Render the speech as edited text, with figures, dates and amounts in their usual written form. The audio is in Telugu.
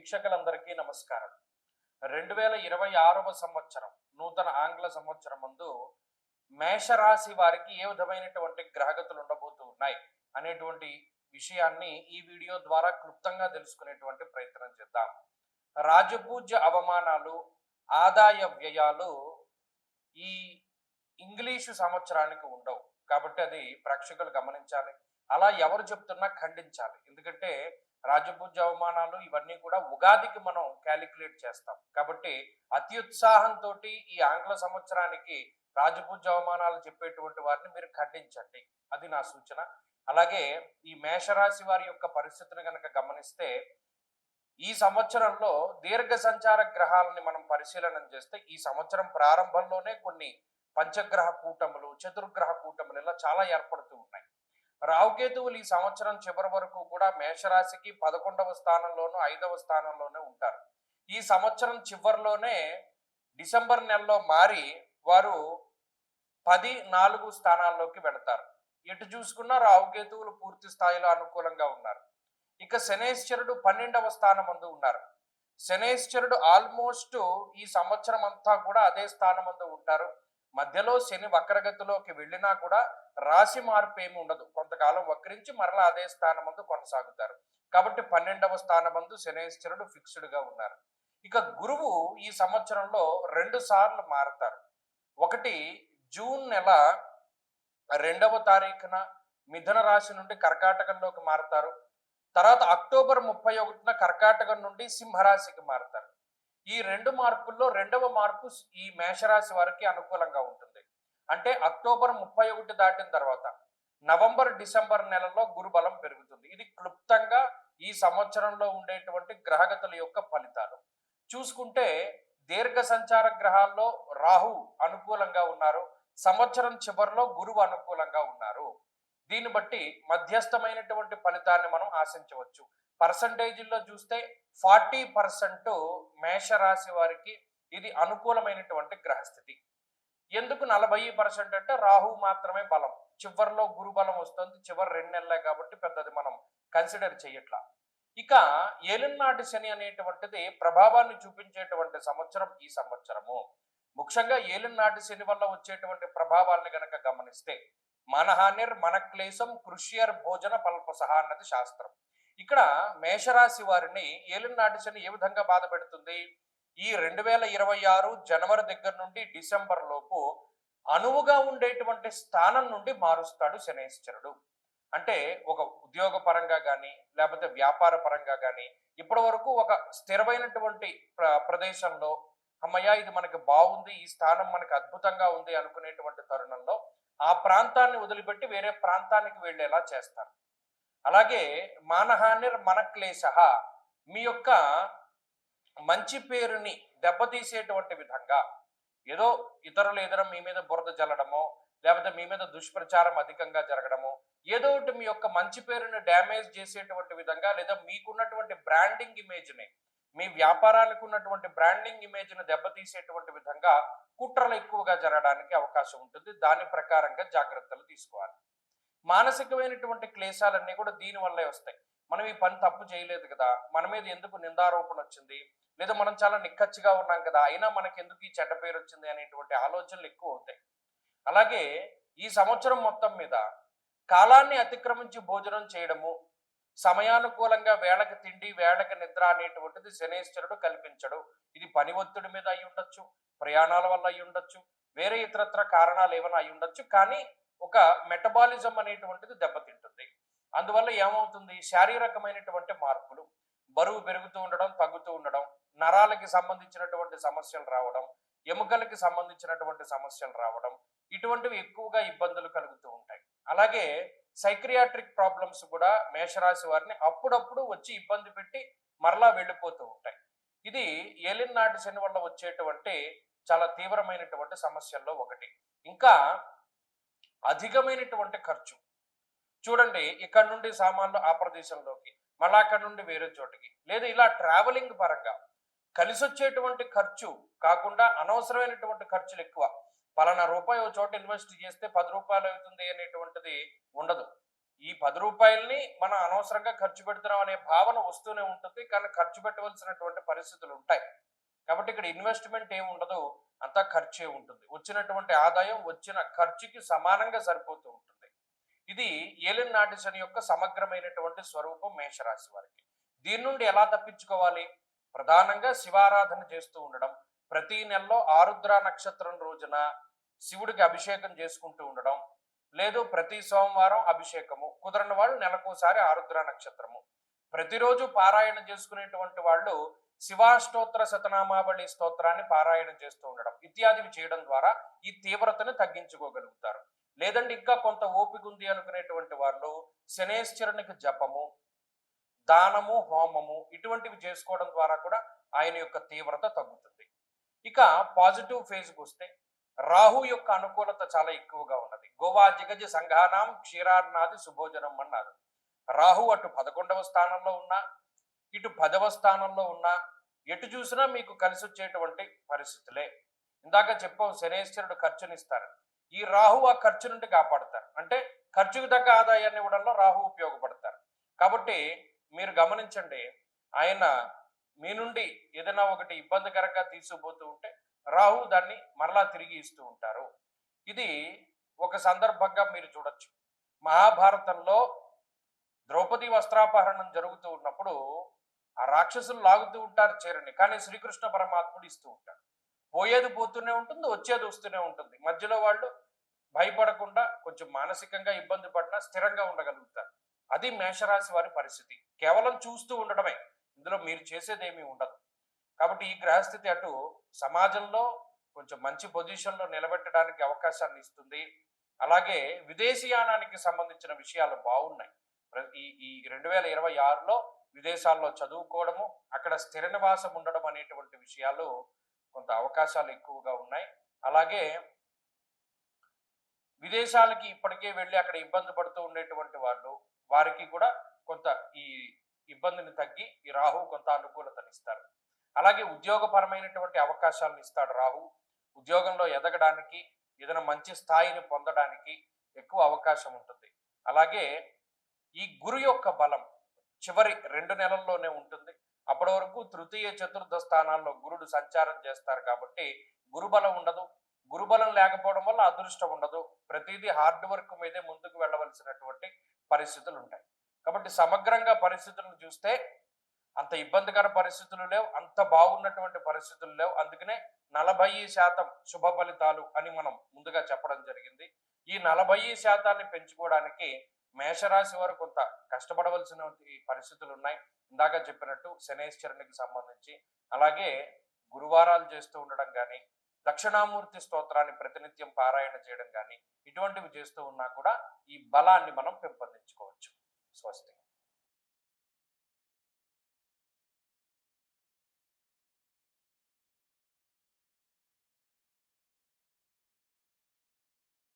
వీక్షకులందరికీ నమస్కారం. 2026వ సంవత్సరం నూతన ఆంగ్ల సంవత్సరం ముందు మేషరాశి వారికి ఏ విధమైనటువంటి గ్రహగతులు ఉండబోతూ ఉన్నాయి అనేటువంటి విషయాన్ని ఈ వీడియో ద్వారా క్లుప్తంగా తెలుసుకునేటువంటి ప్రయత్నం చేద్దాం. రాజపూజ్య అవమానాలు, ఆదాయ వ్యయాలు ఈ ఇంగ్లీషు సంవత్సరానికి ఉండవు కాబట్టి అది ప్రేక్షకులు గమనించాలి. అలా ఎవరు చెప్తున్నా ఖండించాలి. ఎందుకంటే రాజపూజ్య అవమానాలు ఇవన్నీ కూడా ఉగాదికి మనం క్యాలిక్యులేట్ చేస్తాం కాబట్టి అత్యుత్సాహంతో ఈ ఆంగ్ల సంవత్సరానికి రాజపూజ్య అవమానాలు చెప్పేటువంటి వారిని మీరు ఖండించండి, అది నా సూచన. అలాగే ఈ మేషరాశి వారి యొక్క పరిస్థితిని కనుక గమనిస్తే ఈ సంవత్సరంలో దీర్ఘ సంచార గ్రహాలని మనం పరిశీలన చేస్తే ఈ సంవత్సరం ప్రారంభంలోనే కొన్ని పంచగ్రహ కూటములు, చతుర్గ్రహ కూటములు ఇలా చాలా ఏర్పడుతూ ఉన్నాయి. రాహుకేతువులు ఈ సంవత్సరం చివరి వరకు కూడా మేషరాశికి 11వ స్థానంలోనూ 5వ స్థానంలోనే ఉంటారు. ఈ సంవత్సరం చివరిలోనే డిసెంబర్ నెలలో మారి వారు 10-4 స్థానాల్లోకి వెళతారు. ఎటు చూసుకున్నా రాహుకేతువులు పూర్తి స్థాయిలో అనుకూలంగా ఉన్నారు. ఇక శనేశ్వరుడు 12వ స్థానం అందు ఉన్నారు. శనేశ్వరుడు ఆల్మోస్ట్ ఈ సంవత్సరం అంతా కూడా అదే స్థానం అందు ఉంటారు. మధ్యలో శని వక్రగతిలోకి వెళ్ళినా కూడా రాశి మార్పు ఏమి ఉండదు. కొంతకాలం వక్రించి మరలా అదే స్థానమందు కొనసాగుతారు. కాబట్టి 12వ స్థానమందు శనేశ్వరుడు ఫిక్స్డ్ గా ఉన్నారు. ఇక గురువు ఈ సంవత్సరంలో 2 సార్లు మారుతారు. ఒకటి జూన్ నెల 2వ తారీఖున మిథున రాశి నుండి కర్కాటకంలోకి మారుతారు. తర్వాత అక్టోబర్ 31న కర్కాటకం నుండి సింహరాశికి మారుతారు. ఈ 2 మార్పుల్లో 2వ మార్పు ఈ మేషరాశి వారికి అనుకూలంగా ఉంటుంది. అంటే అక్టోబర్ 31 దాటిన తర్వాత నవంబర్, డిసెంబర్ నెలలో గురుబలం పెరుగుతుంది. ఇది క్లుప్తంగా ఈ సంవత్సరంలో ఉండేటువంటి గ్రహగతుల యొక్క ఫలితాలు. చూసుకుంటే దీర్ఘ సంచార గ్రహాల్లో రాహు అనుకూలంగా ఉన్నారు. సంవత్సరం చివరిలో గురువు అనుకూలంగా ఉన్నారు. దీన్ని బట్టి మధ్యస్థమైనటువంటి ఫలితాన్ని మనం ఆశించవచ్చు. పర్సంటేజీల్లో చూస్తే 40% మేషరాశి వారికి ఇది అనుకూలమైనటువంటి గ్రహస్థితి. ఎందుకు 40% అంటే రాహు మాత్రమే బలం, చివరిలో గురు బలం వస్తుంది. చివరి 2 నెలలే కాబట్టి పెద్దది మనం కన్సిడర్ చేయట్లా. ఇక ఏలినాటి శని అనేటువంటిది ప్రభావాన్ని చూపించేటువంటి సంవత్సరం ఈ సంవత్సరము. ముఖ్యంగా ఏలినాటి శని వల్ల వచ్చేటువంటి ప్రభావాన్ని గనక గమనిస్తే మనహానిర్ మనక్లేశం కృష్యర్ భోజన పల్పసహ అన్నది శాస్త్రం. ఇక్కడ మేషరాశి వారిని ఏలినాటి శని ఏ విధంగా బాధ పెడుతుంది? ఈ 2026 జనవరి దగ్గర నుండి డిసెంబర్ లోపు అనువుగా ఉండేటువంటి స్థానం నుండి మారుస్తాడు శనేశ్వరుడు. అంటే ఒక ఉద్యోగ పరంగా కానీ లేకపోతే వ్యాపార పరంగా కానీ ఇప్పటి వరకు ఒక స్థిరమైనటువంటి ప్రదేశంలో అమ్మయ్య ఇది మనకి బాగుంది, ఈ స్థానం మనకి అద్భుతంగా ఉంది అనుకునేటువంటి తరుణంలో ఆ ప్రాంతాన్ని వదిలిపెట్టి వేరే ప్రాంతానికి వెళ్ళేలా చేస్తారు. అలాగే మానహానిర్ మనక్లేశ, మీ యొక్క మంచి పేరుని దెబ్బతీసేటువంటి విధంగా ఏదో ఇతరులు ఏదైనా మీ మీద బురద జల్లడమో లేకపోతే మీ మీద దుష్ప్రచారం అధికంగా జరగడమో ఏదో ఒకటి మీ యొక్క మంచి పేరుని డ్యామేజ్ చేసేటువంటి విధంగా లేదా మీకున్నటువంటి బ్రాండింగ్ ఇమేజ్ని, మీ వ్యాపారానికి ఉన్నటువంటి బ్రాండింగ్ ఇమేజ్ని దెబ్బతీసేటువంటి విధంగా కుట్రలు ఎక్కువగా జరగడానికి అవకాశం ఉంటుంది. దాని ప్రకారంగా జాగ్రత్తలు తీసుకోవాలి. మానసికమైనటువంటి క్లేశాలన్నీ కూడా దీనివల్లే వస్తాయి. మనం ఈ పని తప్పు చేయలేదు కదా, మన మీద ఎందుకు నిందారోపణ వచ్చింది, లేదా మనం చాలా నిక్కచ్చిగా ఉన్నాం కదా అయినా మనకి ఎందుకు ఈ చెడ్డ పేరు వచ్చింది అనేటువంటి ఆలోచనలు ఎక్కువ అవుతాయి. అలాగే ఈ సంవత్సరం మొత్తం మీద కాలాన్ని అతిక్రమించి భోజనం చేయడము, సమయానుకూలంగా వేళకి తిండి వేళకి నిద్ర అనేటువంటిది శనేశ్వరుడు కల్పించడు. ఇది పని ఒత్తిడి మీద అయి ఉండొచ్చు, ప్రయాణాల వల్ల అయి ఉండొచ్చు, వేరే ఇతరత్ర కారణాలు ఏమైనా అయి ఉండొచ్చు. కానీ ఒక మెటబాలిజం అనేటువంటిది దెబ్బతింటుంది. అందువల్ల ఏమవుతుంది, శారీరకమైనటువంటి మార్పులు, బరువు పెరుగుతూ ఉండడం, తగ్గుతూ ఉండడం, నరాలకి సంబంధించినటువంటి సమస్యలు రావడం, ఎముకలకి సంబంధించినటువంటి సమస్యలు రావడం, ఇటువంటివి ఎక్కువగా ఇబ్బందులు కలుగుతూ ఉంటాయి. అలాగే సైక్రియాట్రిక్ ప్రాబ్లమ్స్ కూడా మేషరాశి వారిని అప్పుడప్పుడు వచ్చి ఇబ్బంది పెట్టి మరలా వెళ్ళిపోతూ ఉంటాయి. ఇది ఏలినాటి శని వల్ల వచ్చేటువంటి చాలా తీవ్రమైనటువంటి సమస్యల్లో ఒకటి. ఇంకా అధికమైనటువంటి ఖర్చు. చూడండి, ఇక్కడ నుండి సామాన్లు ఆ ప్రదేశంలోకి, మళ్ళా అక్కడ నుండి వేరే చోటికి, లేదా ఇలా ట్రావెలింగ్ పరంగా కలిసి వచ్చేటువంటి ఖర్చు కాకుండా అనవసరమైనటువంటి ఖర్చులు ఎక్కువ. పలానా రూపాయి ఒక చోట ఇన్వెస్ట్ చేస్తే 10 రూపాయలు అవుతుంది అనేటువంటిది ఉండదు. ఈ 10 రూపాయలని మనం అనవసరంగా ఖర్చు పెడుతున్నాం అనే భావన వస్తూనే ఉంటుంది. కానీ ఖర్చు పెట్టవలసినటువంటి పరిస్థితులు ఉంటాయి. కాబట్టి ఇక్కడ ఇన్వెస్ట్మెంట్ ఏమి ఉండదు, అంతా ఖర్చే ఉంటుంది. వచ్చినటువంటి ఆదాయం వచ్చిన ఖర్చుకి సమానంగా సరిపోతూ ఉంటుంది. ఇది ఏలిన నాటి శని యొక్క సమగ్రమైనటువంటి స్వరూపం మేషరాశి వారికి. దీని నుండి ఎలా తప్పించుకోవాలి? ప్రధానంగా శివారాధన చేస్తూ ఉండడం, ప్రతి నెలలో ఆరుద్ర నక్షత్రం రోజున శివుడికి అభిషేకం చేసుకుంటూ ఉండడం, లేదు ప్రతి సోమవారం అభిషేకము, కుదరని వాళ్ళు నెలకోసారి ఆరుద్ర నక్షత్రము, ప్రతిరోజు పారాయణ చేసుకునేటువంటి వాళ్ళు శివాష్టోత్తర శతనామావళి స్తోత్రాన్ని పారాయణం చేస్తూ ఉండడం ఇత్యాదివి చేయడం ద్వారా ఈ తీవ్రతను తగ్గించుకోగలుగుతారు. లేదంటే ఇంకా కొంత ఓపిక ఉంది అనుకునేటువంటి వాళ్ళు శనేశ్వరునికి జపము, దానము, హోమము ఇటువంటివి చేసుకోవడం ద్వారా కూడా ఆయన యొక్క తీవ్రత తగ్గుతుంది. ఇక పాజిటివ్ ఫేజ్కి వస్తే రాహు యొక్క అనుకూలత చాలా ఎక్కువగా ఉన్నది. గోవా జిగజ సంఘానాం క్షీరార్నాది శుభోజనం అన్నారు. రాహు అటు 11వ స్థానంలో ఉన్నా, ఇటు 10వ స్థానంలో ఉన్నా, ఎటు చూసినా మీకు కలిసి వచ్చేటువంటి పరిస్థితులే. ఇందాక చెప్పాం శనేశ్వరుడు ఖర్చునిస్తారు, ఈ రాహు ఆ ఖర్చు నుండి కాపాడుతారు. అంటే ఖర్చుకు తగ్గ ఆదాయాన్ని ఇవ్వడంలో రాహు ఉపయోగపడతారు. కాబట్టి మీరు గమనించండి, ఆయన మీ నుండి ఏదైనా ఒకటి ఇబ్బందికరంగా తీసుకుపోతూ ఉంటే రాహు దాన్ని మరలా తిరిగి ఇస్తూ ఉంటారు. ఇది ఒక సందర్భంగా మీరు చూడొచ్చు. మహాభారతంలో ద్రౌపది వస్త్రాపహరణం జరుగుతూ ఉన్నప్పుడు ఆ రాక్షసులు లాగుతూ ఉంటారు చీరని, కానీ శ్రీకృష్ణ పరమాత్ముడు ఇస్తూ ఉంటాడు. పోయేది పోతూనే ఉంటుంది, వచ్చేది వస్తూనే ఉంటుంది. మధ్యలో వాళ్ళు భయపడకుండా కొంచెం మానసికంగా ఇబ్బంది పడినా స్థిరంగా ఉండగలుగుతారు. అది మేషరాశి వారి పరిస్థితి. కేవలం చూస్తూ ఉండడమే, ఇందులో మీరు చేసేదేమీ ఉండదు. కాబట్టి ఈ గ్రహస్థితి అటు సమాజంలో కొంచెం మంచి పొజిషన్లో నిలబెట్టడానికి అవకాశాన్ని ఇస్తుంది. అలాగే విదేశీయానానికి సంబంధించిన విషయాలు బాగున్నాయి. ఈ 2026లో విదేశాల్లో చదువుకోవడము, అక్కడ స్థిర నివాసం ఉండడం అనేటువంటి విషయాలు కొంత అవకాశాలు ఎక్కువగా ఉన్నాయి. అలాగే విదేశాలకి ఇప్పటికే వెళ్ళి అక్కడ ఇబ్బంది పడుతూ ఉండేటువంటి వాళ్ళు, వారికి కూడా కొంత ఈ ఇబ్బందిని తగ్గి ఈ రాహు కొంత అనుకూలతనిస్తారు. అలాగే ఉద్యోగపరమైనటువంటి అవకాశాలను ఇస్తాడు రాహు. ఉద్యోగంలో ఎదగడానికి, ఏదైనా మంచి స్థాయిని పొందడానికి ఎక్కువ అవకాశం ఉంటుంది. అలాగే ఈ గురు యొక్క బలం చివరి 2 నెలల్లోనే ఉంటుంది. అప్పటి వరకు తృతీయ చతుర్థ స్థానాల్లో గురుడు సంచారం చేస్తారు కాబట్టి గురుబలం ఉండదు. గురుబలం లేకపోవడం వల్ల అదృష్టం ఉండదు. ప్రతిదీ హార్డ్ వర్క్ మీదే ముందుకు వెళ్ళవలసినటువంటి పరిస్థితులు ఉంటాయి. కాబట్టి సమగ్రంగా పరిస్థితులను చూస్తే అంత ఇబ్బందికర పరిస్థితులు లేవు, అంత బాగున్నటువంటి పరిస్థితులు లేవు. అందుకనే 40% శుభ ఫలితాలు అని మనం ముందుగా చెప్పడం జరిగింది. ఈ 40% పెంచుకోవడానికి మేషరాశి వారు కొంత కష్టపడవలసిన పరిస్థితులు ఉన్నాయి. ఇందాక చెప్పినట్టు శనేశ్వరునికి సంబంధించి, అలాగే గురువారాలు చేస్తూ ఉండడం కానీ, దక్షిణామూర్తి స్తోత్రాన్ని ప్రతినిత్యం పారాయణ చేయడం కానీ, ఇటువంటివి చేస్తూ ఉన్నా కూడా ఈ బలాన్ని మనం పెంపొందించుకోవచ్చు. స్వస్తి.